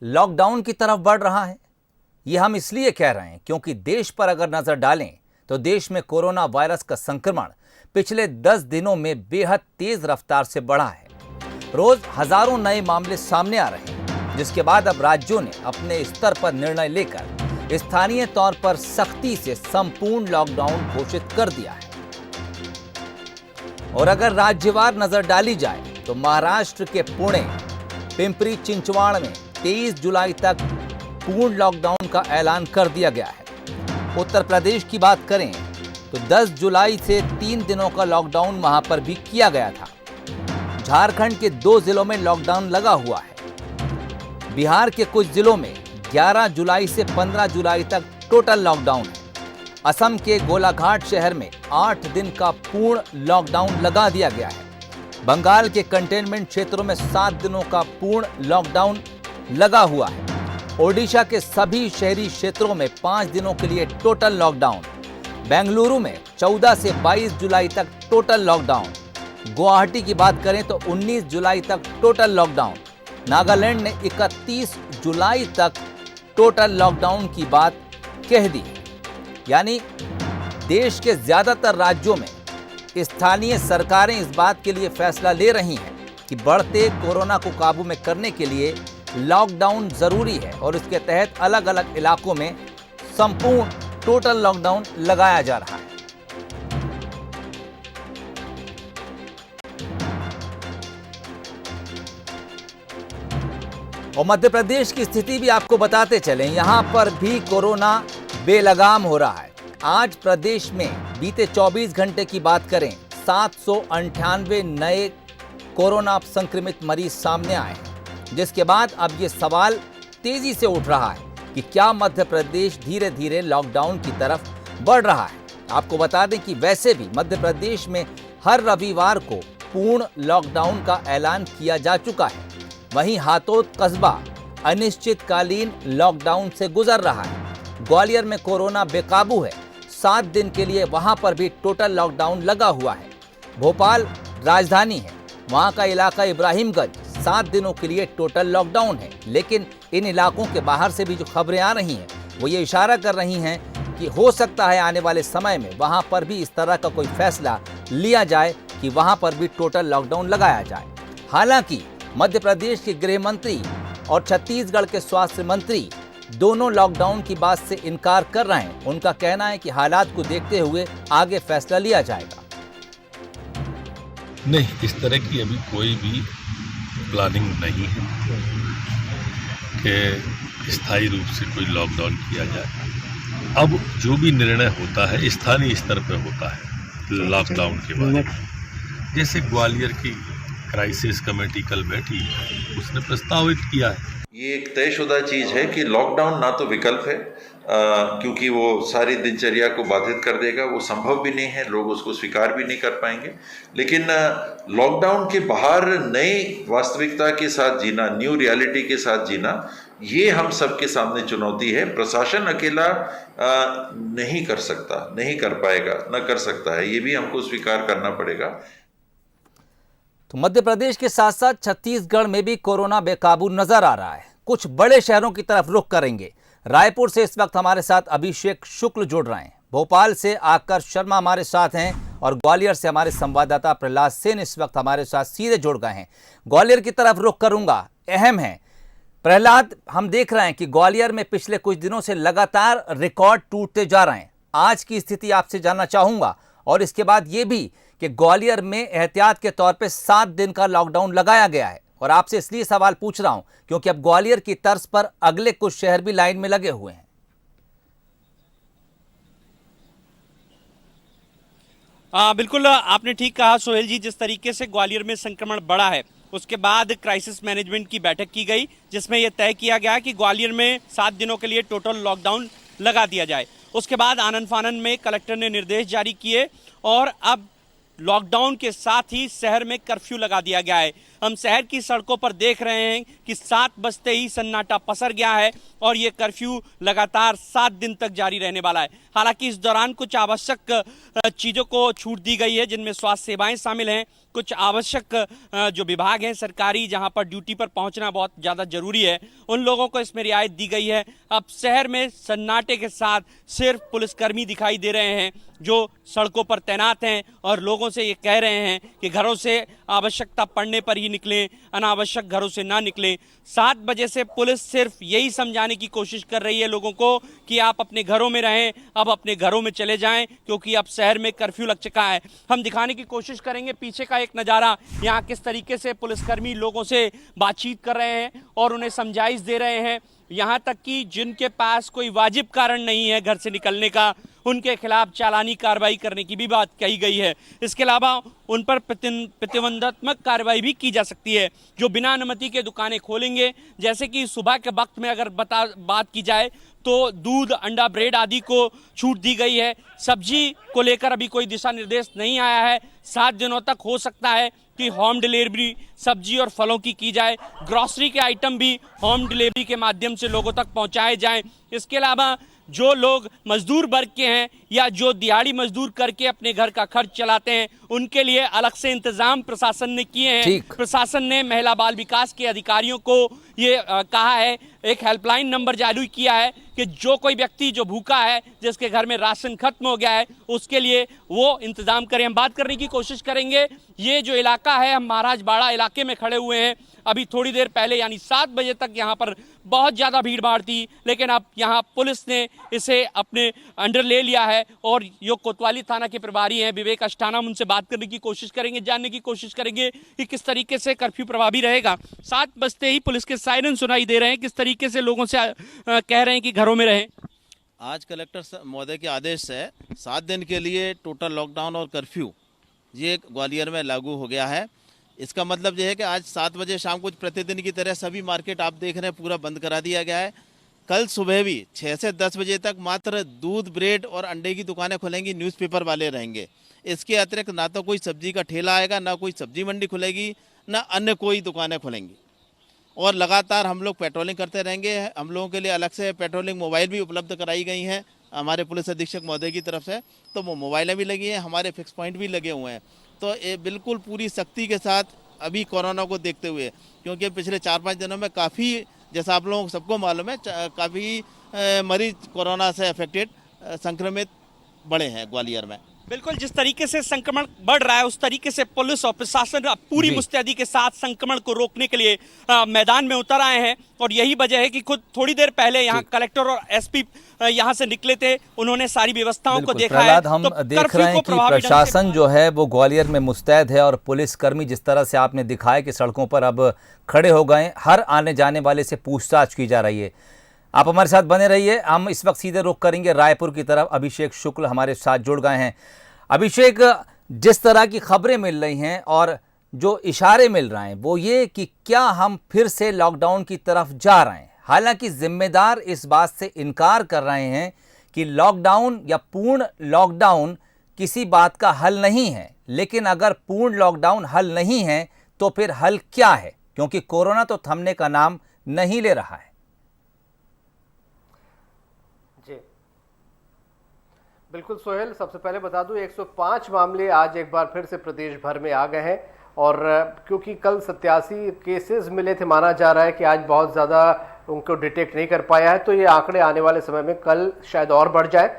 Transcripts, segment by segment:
Lockdown की तरफ बढ़ रहा है। ये हम इसलिए कह रहे हैं क्योंकि देश पर अगर नजर डालें तो देश में कोरोना वायरस का संक्रमण पिछले 10 दिनों में बेहद तेज रफ्तार से बढ़ा है। रोज हजारों नए मामले सामने आ रहे हैं, जिसके बाद अब राज्यों ने अपने स्तर पर निर्णय लेकर स्थानीय तौर पर सख्ती से संपूर्ण लॉकडाउन घोषित कर दिया है। और अगर राज्यवार नजर डाली जाए तो महाराष्ट्र के पुणे, पिंपरी चिंचवाड़ में 23 जुलाई तक पूर्ण लॉकडाउन का ऐलान कर दिया गया है। उत्तर प्रदेश की बात करें तो 10 जुलाई से 3 दिनों का लॉकडाउन वहां पर भी किया गया था। झारखंड के 2 जिलों में लॉकडाउन लगा हुआ है। बिहार के कुछ जिलों में 11 जुलाई से 15 जुलाई तक टोटल लॉकडाउन है। असम के गोलाघाट शहर में 8 दिन का पूर्ण लॉकडाउन लगा दिया गया है। बंगाल के कंटेनमेंट क्षेत्रों में 7 दिनों का पूर्ण लॉकडाउन लगा हुआ है। ओडिशा के सभी शहरी क्षेत्रों में 5 दिनों के लिए टोटल लॉकडाउन। बेंगलुरु में 14 से 22 जुलाई तक टोटल लॉकडाउन। गुवाहाटी की बात करें तो 19 जुलाई तक टोटल लॉकडाउन। नागालैंड ने 31 जुलाई तक टोटल लॉकडाउन की बात कह दी। यानी देश के ज्यादातर राज्यों में स्थानीय सरकारें इस बात के लिए फैसला ले रही हैं कि बढ़ते कोरोना को काबू में करने के लिए लॉकडाउन जरूरी है और इसके तहत अलग अलग इलाकों में संपूर्ण टोटल लॉकडाउन लगाया जा रहा है। और मध्य प्रदेश की स्थिति भी आपको बताते चलें, यहां पर भी कोरोना बेलगाम हो रहा है। आज प्रदेश में बीते 24 घंटे की बात करें 798 नए कोरोना संक्रमित मरीज सामने आए हैं, जिसके बाद अब ये सवाल तेजी से उठ रहा है कि क्या मध्य प्रदेश धीरे धीरे लॉकडाउन की तरफ बढ़ रहा है। आपको बता दें कि वैसे भी मध्य प्रदेश में हर रविवार को पूर्ण लॉकडाउन का ऐलान किया जा चुका है। वहीं हातोद कस्बा अनिश्चितकालीन लॉकडाउन से गुजर रहा है। ग्वालियर में कोरोना बेकाबू है, 7 दिन के लिए वहां पर भी टोटल लॉकडाउन लगा हुआ है। भोपाल राजधानी है, वहां का इलाका इब्राहिमगंज 7 दिनों के लिए टोटल लॉकडाउन है। लेकिन इन इलाकों के बाहर से भी जो खबरें आ रही हैं वो ये इशारा कर रही हैं कि हो सकता है आने वाले समय में वहां पर भी इस तरह का कोई फैसला लिया जाए कि वहां पर भी टोटल लॉकडाउन लगाया जाए। हालांकि मध्य प्रदेश के गृह मंत्री और छत्तीसगढ़ के स्वास्थ्य मंत्री दोनों लॉकडाउन की बात से इनकार कर रहे हैं। उनका कहना है कि हालात को देखते हुए आगे फैसला लिया जाएगा। नहीं, इस तरह की अभी कोई भी प्लानिंग नहीं है कि स्थायी रूप से कोई लॉकडाउन किया जाए। अब जो भी निर्णय होता है स्थानीय स्तर पर होता है लॉकडाउन के बारे में। जैसे ग्वालियर की क्राइसिस कमेटी कल बैठी, उसने प्रस्तावित किया है। ये एक तयशुदा चीज़ है कि लॉकडाउन ना तो विकल्प है, क्योंकि वो सारी दिनचर्या को बाधित कर देगा, वो संभव भी नहीं है, लोग उसको स्वीकार भी नहीं कर पाएंगे। लेकिन लॉकडाउन के बाहर नई वास्तविकता के साथ जीना, न्यू रियलिटी के साथ जीना, ये हम सबके सामने चुनौती है। प्रशासन अकेला नहीं कर सकता, नहीं कर पाएगा, न कर सकता है, ये भी हमको स्वीकार करना पड़ेगा। तो मध्य प्रदेश के साथ साथ छत्तीसगढ़ में भी कोरोना बेकाबू नजर आ रहा है। कुछ बड़े शहरों की तरफ रुख करेंगे। रायपुर से इस वक्त हमारे साथ अभिषेक शुक्ल जुड़ रहे हैं, भोपाल से आकर्ष शर्मा हमारे साथ हैं और ग्वालियर से हमारे संवाददाता प्रहलाद सेन इस वक्त हमारे साथ सीधे जुड़ गए हैं। ग्वालियर की तरफ रुख करूंगा, अहम है प्रहलाद, हम देख रहे हैं कि ग्वालियर में पिछले कुछ दिनों से लगातार रिकॉर्ड टूटते जा रहे हैं। आज की स्थिति आपसे जानना चाहूंगा और इसके बाद ये भी कि ग्वालियर में एहतियात के तौर पे 7 दिन का लॉकडाउन लगाया गया है। और आपसे इसलिए सवाल पूछ रहा हूं क्योंकि अब ग्वालियर की तर्ज पर अगले कुछ शहर भी लाइन में लगे हुए हैं। बिल्कुल आपने ठीक कहा सोहेल जी। जिस तरीके से ग्वालियर में संक्रमण बढ़ा है उसके बाद क्राइसिस मैनेजमेंट की बैठक की गई, जिसमें यह तय किया गया कि ग्वालियर में 7 दिनों के लिए टोटल लॉकडाउन लगा दिया जाए। उसके बाद आनन फानन में कलेक्टर ने निर्देश जारी किए और अब लॉकडाउन के साथ ही शहर में कर्फ्यू लगा दिया गया है। हम शहर की सड़कों पर देख रहे हैं कि 7 बजते ही सन्नाटा पसर गया है और ये कर्फ्यू लगातार 7 दिन तक जारी रहने वाला है। हालांकि इस दौरान कुछ आवश्यक चीज़ों को छूट दी गई है, जिनमें स्वास्थ्य सेवाएं शामिल हैं। कुछ आवश्यक जो विभाग हैं सरकारी, जहां पर ड्यूटी पर पहुंचना बहुत ज़्यादा जरूरी है, उन लोगों को इसमें रियायत दी गई है। अब शहर में सन्नाटे के साथ सिर्फ पुलिसकर्मी दिखाई दे रहे हैं जो सड़कों पर तैनात हैं और लोगों से ये कह रहे हैं कि घरों से आवश्यकता पड़ने पर ही निकलें, अनावश्यक घरों से ना निकलें। 7 बजे से पुलिस सिर्फ यही समझाने की कोशिश कर रही है लोगों को कि आप अपने घरों में रहें, अब अपने घरों में चले जाएं, क्योंकि अब शहर में कर्फ्यू लग चुका है। हम दिखाने की कोशिश करेंगे पीछे का एक नज़ारा, यहाँ किस तरीके से पुलिसकर्मी लोगों से बातचीत कर रहे हैं और उन्हें समझाइश दे रहे हैं। यहाँ तक कि जिनके पास कोई वाजिब कारण नहीं है घर से निकलने का, उनके खिलाफ चालानी कार्रवाई करने की भी बात कही गई है। इसके अलावा उन पर प्रतिबंधात्मक कार्रवाई भी की जा सकती है जो बिना अनुमति के दुकानें खोलेंगे। जैसे कि सुबह के वक्त में अगर बात की जाए तो दूध, अंडा, ब्रेड आदि को छूट दी गई है। सब्जी को लेकर अभी कोई दिशा निर्देश नहीं आया है। 7 दिनों तक हो सकता है कि होम डिलीवरी सब्जी और फलों की जाए। ग्रॉसरी के आइटम भी होम डिलीवरी के माध्यम से लोगों तक पहुंचाए जाएं। इसके अलावा जो लोग मजदूर वर्ग के हैं या जो दिहाड़ी मजदूर करके अपने घर का खर्च चलाते हैं, उनके लिए अलग से इंतजाम प्रशासन ने किए हैं। प्रशासन ने महिला बाल विकास के अधिकारियों को ये कहा है, एक हेल्पलाइन नंबर जारी किया है कि जो कोई व्यक्ति जो भूखा है, जिसके घर में राशन खत्म हो गया है, उसके लिए वो इंतजाम करें। हम बात करने की कोशिश करेंगे। ये जो इलाका है, हम महाराजबाड़ा इलाके में खड़े हुए हैं। अभी थोड़ी देर पहले यानी 7 बजे तक यहाँ पर बहुत ज़्यादा भीड़ भाड़ थी, लेकिन अब यहाँ पुलिस ने इसे अपने अंडर ले लिया है और जो कोतवाली थाना के प्रभारी हैं विवेक अष्टाना, उनसे बात करने की कोशिश करेंगे, जानने की कोशिश करेंगे कि किस तरीके से कर्फ्यू प्रभावी रहेगा। 7 बजते ही पुलिस के सायरन सुनाई दे रहे हैं, किस तरीके से लोगों से कह रहे हैं कि घरों में रहें। आज कलेक्टर महोदय के आदेश से 7 दिन के लिए टोटल लॉकडाउन और कर्फ्यू ये ग्वालियर में लागू हो गया है। इसका मतलब यह है कि आज 7 बजे शाम को प्रतिदिन की तरह सभी मार्केट आप देख रहे हैं पूरा बंद करा दिया गया है। कल सुबह भी 6 से 10 बजे तक मात्र दूध, ब्रेड और अंडे की दुकानें खुलेंगी, न्यूज़पेपर वाले रहेंगे। इसके अतिरिक्त ना तो कोई सब्जी का ठेला आएगा, ना कोई सब्जी मंडी खुलेगी, ना अन्य कोई दुकानें खुलेंगी। और लगातार हम लोग पेट्रोलिंग करते रहेंगे। हम लोगों के लिए अलग से पेट्रोलिंग मोबाइल भी उपलब्ध कराई गई हैं हमारे पुलिस अधीक्षक महोदय की तरफ से, तो वो मोबाइलें भी लगी हैं, हमारे फिक्स पॉइंट भी लगे हुए हैं। तो ये बिल्कुल पूरी सख्ती के साथ अभी कोरोना को देखते हुए, क्योंकि पिछले 4-5 दिनों में काफ़ी, जैसा आप लोगों सबको मालूम है, काफ़ी मरीज कोरोना से अफेक्टेड संक्रमित बढ़े हैं ग्वालियर में। बिल्कुल, जिस तरीके से संक्रमण बढ़ रहा है उस तरीके से पुलिस और प्रशासन पूरी मुस्तैदी के साथ संक्रमण को रोकने के लिए मैदान में उतर आए हैं। और यही वजह है कि खुद थोड़ी देर पहले यहाँ कलेक्टर और एसपी यहाँ से निकले थे, उन्होंने सारी व्यवस्थाओं को देखा है। हम देख रहे हैं कि प्रशासन जो है वो ग्वालियर में मुस्तैद है और पुलिसकर्मी जिस तरह से आपने दिखाया कि सड़कों पर अब खड़े हो गए, हर आने जाने वाले से पूछताछ की जा रही है। आप हमारे साथ बने रहिए। हम इस वक्त सीधे रुख करेंगे रायपुर की तरफ। अभिषेक शुक्ल हमारे साथ जुड़ गए हैं। अभिषेक, जिस तरह की खबरें मिल रही हैं और जो इशारे मिल रहे हैं वो ये कि क्या हम फिर से लॉकडाउन की तरफ जा रहे हैं? हालांकि जिम्मेदार इस बात से इनकार कर रहे हैं कि लॉकडाउन या पूर्ण लॉकडाउन किसी बात का हल नहीं है। लेकिन अगर पूर्ण लॉकडाउन हल नहीं है तो फिर हल क्या है? क्योंकि कोरोना तो थमने का नाम नहीं ले रहा है। बिल्कुल सोहेल, सबसे पहले बता दूं 105 मामले आज एक बार फिर से प्रदेश भर में आ गए हैं। और क्योंकि कल 87 केसेस मिले थे, माना जा रहा है कि आज बहुत ज़्यादा उनको डिटेक्ट नहीं कर पाया है, तो ये आंकड़े आने वाले समय में कल शायद और बढ़ जाए।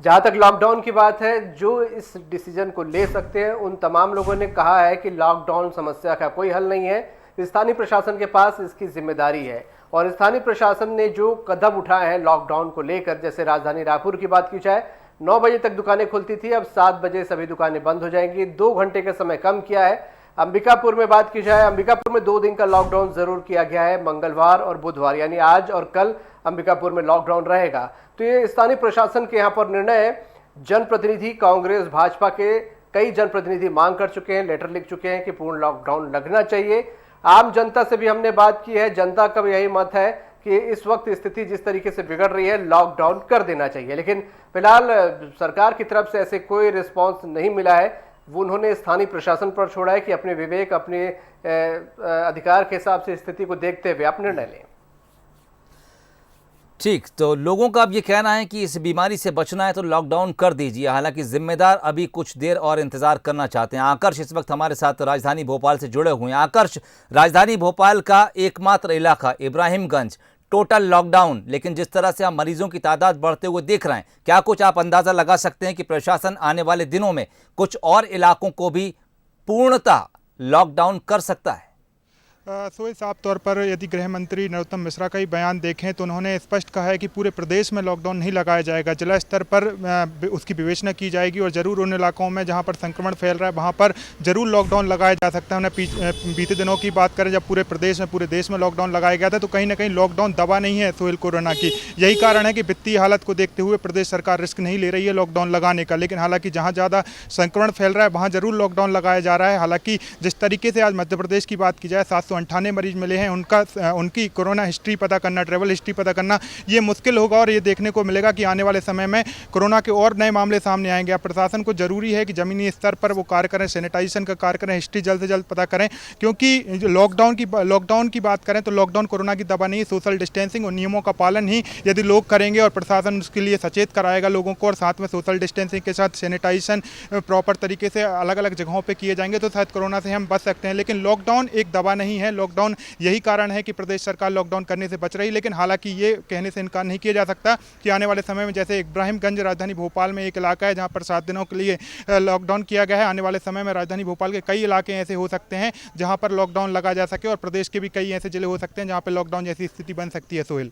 जहाँ तक लॉकडाउन की बात है, जो इस डिसीजन को ले सकते हैं उन तमाम लोगों ने कहा है कि लॉकडाउन समस्या का कोई हल नहीं है, स्थानीय प्रशासन के पास इसकी जिम्मेदारी है। और स्थानीय प्रशासन ने जो कदम उठाए हैं लॉकडाउन को लेकर, जैसे राजधानी रायपुर की बात की जाए, 9 बजे तक दुकानें खुलती थी, अब 7 बजे सभी दुकानें बंद हो जाएंगी। 2 घंटे का समय कम किया है। अंबिकापुर में बात की जाए, अंबिकापुर में 2 दिन का लॉकडाउन जरूर किया गया है, मंगलवार और बुधवार, यानी आज और कल अंबिकापुर में लॉकडाउन रहेगा। तो ये स्थानीय प्रशासन के यहाँ पर निर्णय है। जनप्रतिनिधि, कांग्रेस भाजपा के कई जनप्रतिनिधि मांग कर चुके हैं, लेटर लिख चुके हैं कि पूर्ण लॉकडाउन लगना चाहिए। आम जनता से भी हमने बात की है, जनता का भी यही मत है कि इस वक्त स्थिति जिस तरीके से बिगड़ रही है लॉकडाउन कर देना चाहिए। लेकिन फिलहाल सरकार की तरफ से ऐसे कोई रिस्पांस नहीं मिला है। वो उन्होंने स्थानीय प्रशासन पर छोड़ा है कि अपने विवेक, अपने अधिकार के हिसाब से स्थिति को देखते हुए आप निर्णय लें। ठीक, तो लोगों का अब ये कहना है कि इस बीमारी से बचना है तो लॉकडाउन कर दीजिए। हालांकि जिम्मेदार अभी कुछ देर और इंतजार करना चाहते हैं। आकर्ष इस वक्त हमारे साथ राजधानी भोपाल से जुड़े हुए हैं। आकर्ष, राजधानी भोपाल का एकमात्र इलाका इब्राहिमगंज टोटल लॉकडाउन, लेकिन जिस तरह से आप मरीजों की तादाद बढ़ते हुए देख रहे हैं, क्या कुछ आप अंदाजा लगा सकते हैं कि प्रशासन आने वाले दिनों में कुछ और इलाकों को भी पूर्णतः लॉकडाउन कर सकता है? सोए साफ तौर पर यदि गृह मंत्री नरोत्तम मिश्रा का ही बयान देखें तो उन्होंने स्पष्ट कहा है कि पूरे प्रदेश में लॉकडाउन नहीं लगाया जाएगा। जिला स्तर पर उसकी विवेचना की जाएगी और ज़रूर उन इलाकों में जहां पर संक्रमण फैल रहा है वहां पर ज़रूर लॉकडाउन लगाया जा सकता है। उन्हें बीते दिनों की बात करें, जब पूरे देश में लॉकडाउन लगाया गया था तो कहीं ना कहीं लॉकडाउन दवा नहीं है सोहेल कोरोना की। यही कारण है कि वित्तीय हालत को देखते हुए प्रदेश सरकार रिस्क नहीं ले रही है लॉकडाउन लगाने का। लेकिन हालांकि जहाँ ज़्यादा संक्रमण फैल रहा है वहाँ ज़रूर लॉकडाउन लगाया जा रहा है। हालांकि जिस तरीके से आज मध्य प्रदेश की बात की जाए, 798 मरीज मिले हैं, उनकी कोरोना हिस्ट्री पता करना, ट्रैवल हिस्ट्री पता करना ये मुश्किल होगा और ये देखने को मिलेगा कि आने वाले समय में कोरोना के और नए मामले सामने आएंगे। अब प्रशासन को जरूरी है कि जमीनी स्तर पर वो कार्य करें, सैनिटाइजेशन का कार्य करें, हिस्ट्री जल्द से जल्द पता करें, क्योंकि लॉकडाउन की बात करें तो लॉकडाउन कोरोना की दवा नहीं है। सोशल डिस्टेंसिंग और नियमों का पालन ही यदि लोग करेंगे और प्रशासन उसके लिए सचेत कराएगा लोगों को और साथ में सोशल डिस्टेंसिंग के साथ सैनिटाइजेशन प्रॉपर तरीके से अलग अलग जगहों पर किए जाएंगे तो शायद कोरोना से हम बच सकते हैं। लेकिन लॉकडाउन एक दवा नहीं है। लॉकडाउन यही कारण है कि प्रदेश सरकार लॉकडाउन करने से बच रही। लेकिन हालांकि ये कहने से इनकार नहीं किया जा सकता कि आने वाले समय में, जैसे इब्राहिमगंज राजधानी भोपाल में एक इलाका है जहां पर 7 दिनों के लिए लॉकडाउन किया गया है, आने वाले समय में राजधानी भोपाल के कई इलाके ऐसे हो सकते हैं जहां पर लॉकडाउन लगा जा सके और प्रदेश के भी कई ऐसे जिले हो सकते हैं जहां पर लॉकडाउन जैसी स्थिति बन सकती है। सोहेल।